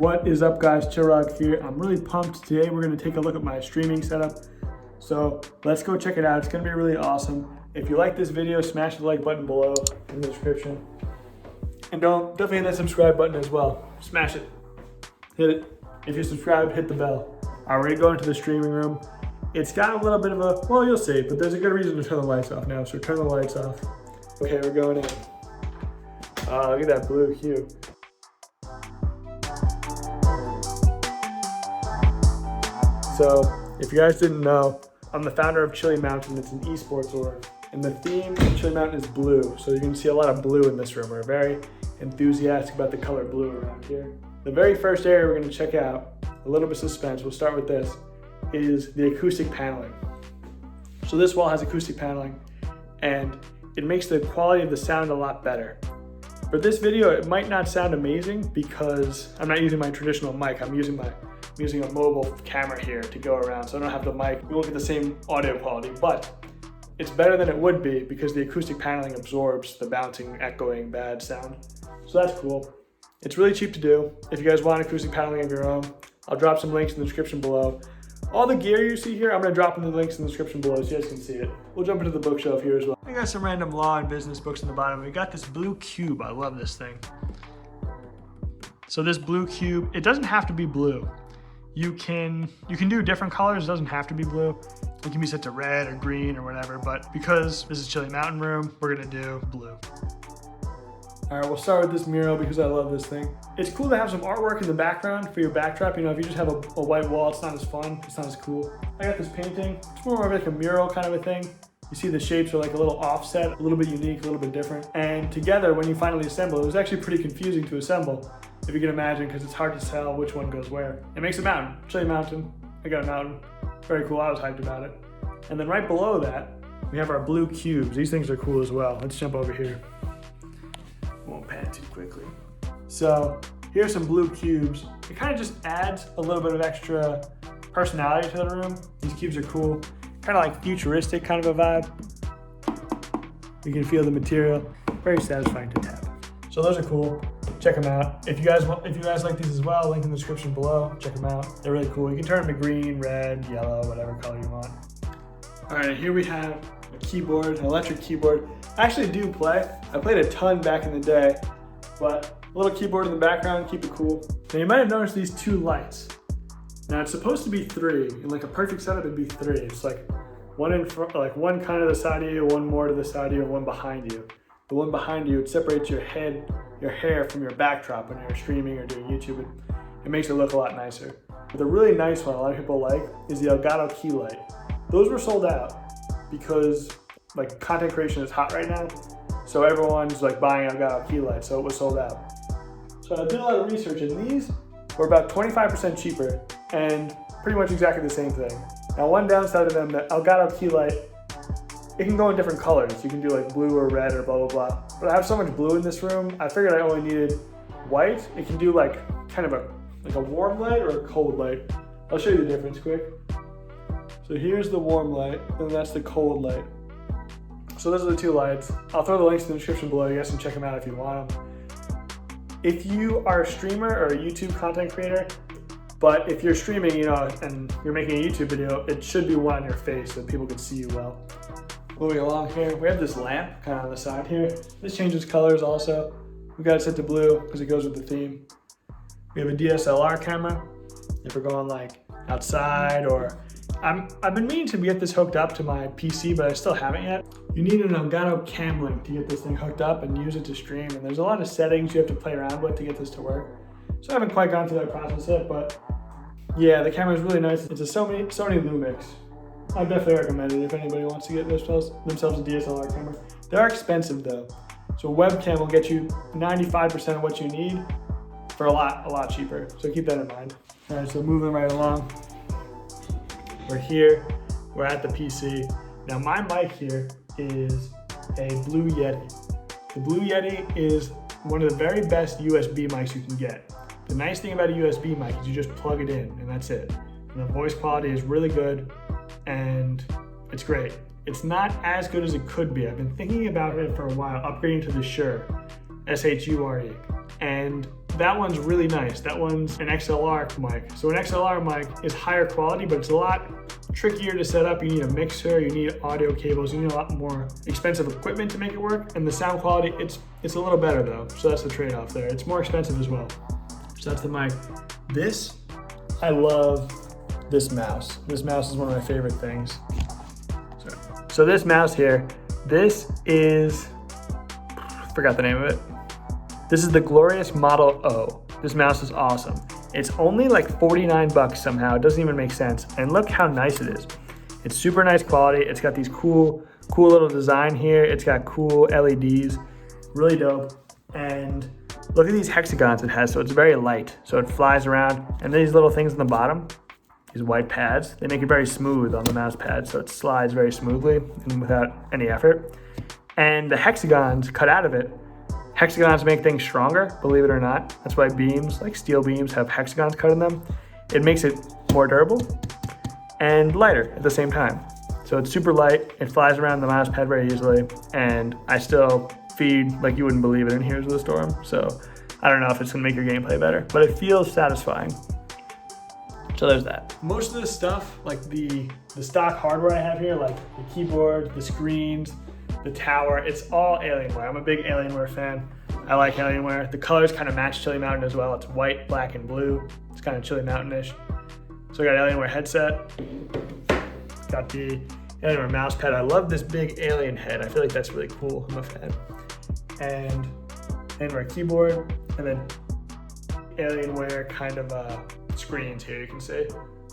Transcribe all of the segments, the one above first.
What is up, guys? Chillrogg here. I'm really pumped. Today we're going to take a look at my streaming setup. So let's go check it out. It's going to be really awesome. If you like this video, smash the like button below in the description. And definitely hit that subscribe button as well. Smash it. Hit it. If you're subscribed, hit the bell. All right, we're going into the streaming room. It's got a little bit of a, well, you'll see, but there's a good reason to turn the lights off now. So turn the lights off. Okay, we're going in. Look at that blue hue. So, if you guys didn't know, I'm the founder of Chili Mountain. It's an Esports Org. And the theme of Chili Mountain is blue. So you can see a lot of blue in this room. We're very enthusiastic about the color blue around here. The very first area we're going to check out, a little bit of suspense, we'll start with this, is the acoustic paneling. So this wall has acoustic paneling, and it makes the quality of the sound a lot better. For this video, it might not sound amazing because I'm not using my traditional mic. I'm using a mobile camera here to go around, so I don't have the mic. We won't get the same audio quality, but it's better than it would be because the acoustic paneling absorbs the bouncing, echoing, bad sound. So that's cool. It's really cheap to do. If you guys want acoustic paneling of your own, I'll drop some links in the description below. All the gear you see here, I'm gonna drop in the links in the description below so you guys can see it. We'll jump into the bookshelf here as well. I got some random law and business books in the bottom. We got this blue cube. I love this thing. So this blue cube, it doesn't have to be blue. You can do different colors. It doesn't have to be blue. It can be set to red or green or whatever, but because this is Chili Mountain room, we're gonna do blue. All right, we'll start with this mural because I love this thing. It's cool to have some artwork in the background for your backdrop. You know, if you just have a white wall, it's not as fun, it's not as cool. I got this painting. It's more of like a mural kind of a thing. You see the shapes are like a little offset, a little bit unique, a little bit different. And together, when you finally assemble, it was actually pretty confusing to assemble, if you can imagine, because it's hard to tell which one goes where. It makes a mountain, Chili Mountain. I got a mountain, very cool, I was hyped about it. And then right below that, we have our blue cubes. These things are cool as well. Let's jump over here. Won't pan too quickly. So here's some blue cubes. It kind of just adds a little bit of extra personality to the room. These cubes are cool. Kind of like futuristic kind of a vibe. You can feel the material. Very satisfying to tap. So those are cool. Check them out. If you guys like these as well, link in the description below. Check them out. They're really cool. You can turn them to green, red, yellow, whatever color you want. All right, here we have a keyboard, an electric keyboard. I actually do play. I played a ton back in the day, but a little keyboard in the background, keep it cool. Now you might have noticed these two lights. Now it's supposed to be three. In like a perfect setup, it'd be three. It's like one in front, like one kind of the side of you, one more to the side of you, and one behind you. The one behind you, it separates your hair from your backdrop when you're streaming or doing YouTube. It makes it look a lot nicer. But the really nice one a lot of people like is the Elgato key light. Those were sold out because like content creation is hot right now. So everyone's like buying Elgato key lights, so it was sold out. So I did a lot of research and these were about 25% cheaper and pretty much exactly the same thing. Now one downside of them, the Elgato key light, it can go in different colors. You can do like blue or red or blah, blah, blah. But I have so much blue in this room, I figured I only needed white. It can do like kind of a warm light or a cold light. I'll show you the difference quick. So here's the warm light and that's the cold light. So those are the two lights. I'll throw the links in the description below. You guys can check them out if you want them. If you are a streamer or a YouTube content creator, but if you're streaming, you know, and you're making a YouTube video, it should be one on your face so people can see you well. Moving along here, we have this lamp kind of on the side here. This changes colors also. We got it set to blue because it goes with the theme. We have a DSLR camera if we're going like outside or I've been meaning to get this hooked up to my PC, but I still haven't yet. You need an Elgato cam link to get this thing hooked up and use it to stream. And there's a lot of settings you have to play around with to get this to work. So I haven't quite gone through that process yet, but yeah, the camera is really nice. It's a Sony Lumix. I definitely recommend it if anybody wants to get themselves a DSLR camera. They are expensive though. So a webcam will get you 95% of what you need for a lot cheaper. So keep that in mind. All right, so moving right along. We're here, we're at the PC. Now my mic here is a Blue Yeti. The Blue Yeti is one of the very best USB mics you can get. The nice thing about a USB mic is you just plug it in and that's it. And the voice quality is really good and it's great. It's not as good as it could be. I've been thinking about it for a while, upgrading to the Shure, S-H-U-R-E. And that one's really nice. That one's an XLR mic. So an XLR mic is higher quality, but it's a lot trickier to set up. You need a mixer, you need audio cables, you need a lot more expensive equipment to make it work. And the sound quality, it's a little better though. So that's the trade-off there. It's more expensive as well. So that's the mic. This, I love this mouse. This mouse is one of my favorite things. So this mouse here, this is, forgot the name of it. This is the Glorious Model O. This mouse is awesome. It's only like 49 bucks somehow. It doesn't even make sense. And look how nice it is. It's super nice quality. It's got these cool little design here. It's got cool LEDs, really dope. And look at these hexagons it has. So it's very light. So it flies around. And these little things on the bottom, these white pads, they make it very smooth on the mouse pad. So it slides very smoothly and without any effort. And the hexagons cut out of it, hexagons make things stronger, believe it or not. That's why beams, like steel beams, have hexagons cut in them. It makes it more durable and lighter at the same time. So it's super light, it flies around the mouse pad very easily, and I still feed like you wouldn't believe it in Heroes of the Storm. So I don't know if it's gonna make your gameplay better, but it feels satisfying. So there's that. Most of the stuff, like the stock hardware I have here, like the keyboard, the screens, the tower, it's all Alienware. I'm a big Alienware fan. I like Alienware. The colors kind of match Chilly Mountain as well. It's white, black, and blue. It's kind of Chilly Mountain-ish. So I got Alienware headset. Got the Alienware mouse pad. I love this big alien head. I feel like that's really cool. I'm a fan. And Alienware keyboard, and then Alienware kind of screens here, you can see.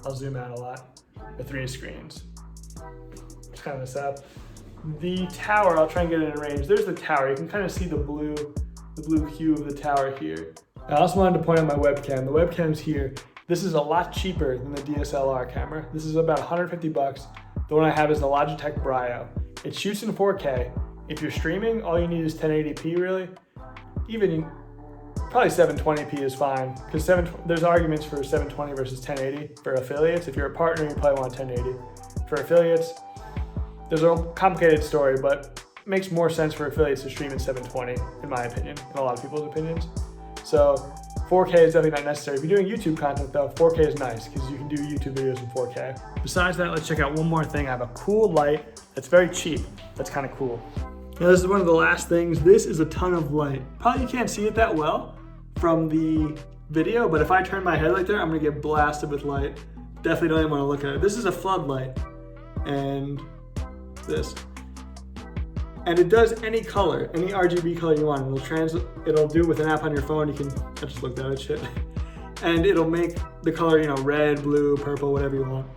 I'll zoom out a lot. The 3 screens. Just kind of this up. The tower, I'll try and get it in range. There's the tower. You can kind of see the blue hue of the tower here. I also wanted to point out my webcam. The webcam's here. This is a lot cheaper than the DSLR camera. This is about 150 bucks. The one I have is the Logitech Brio. It shoots in 4K. If you're streaming, all you need is 1080p really. Even probably 720p is fine, because there's arguments for 720 versus 1080 for affiliates. If you're a partner, you probably want 1080. For affiliates, there's a complicated story, but it makes more sense for affiliates to stream in 720, in my opinion, and a lot of people's opinions. So 4K is definitely not necessary. If you're doing YouTube content though, 4K is nice because you can do YouTube videos in 4K. Besides that, let's check out one more thing. I have a cool light that's very cheap. That's kind of cool. Now this is one of the last things. This is a ton of light. Probably you can't see it that well from the video, but if I turn my head like there, I'm gonna get blasted with light. Definitely don't even wanna look at it. This is a floodlight, and this. And it does any color, any RGB color you want. It'll do it with an app on your phone. I just looked at it, shit. And it'll make the color, red, blue, purple, whatever you want.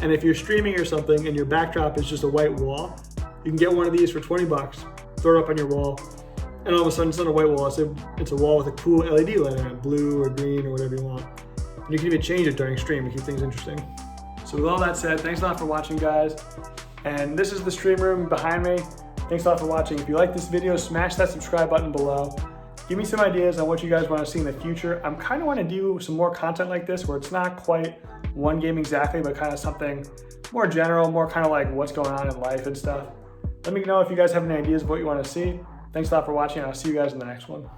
And if you're streaming or something and your backdrop is just a white wall, you can get one of these for 20 bucks, throw it up on your wall, and all of a sudden it's not a white wall, it's a wall with a cool LED light in it, blue or green or whatever you want. And you can even change it during stream to keep things interesting. So with all that said, thanks a lot for watching, guys. And this is the stream room behind me. Thanks a lot for watching. If you like this video, smash that subscribe button below. Give me some ideas on what you guys want to see in the future. I'm kind of want to do some more content like this where it's not quite one game exactly, but kind of something more general, more kind of like what's going on in life and stuff. Let me know if you guys have any ideas of what you want to see. Thanks a lot for watching, and I'll see you guys in the next one.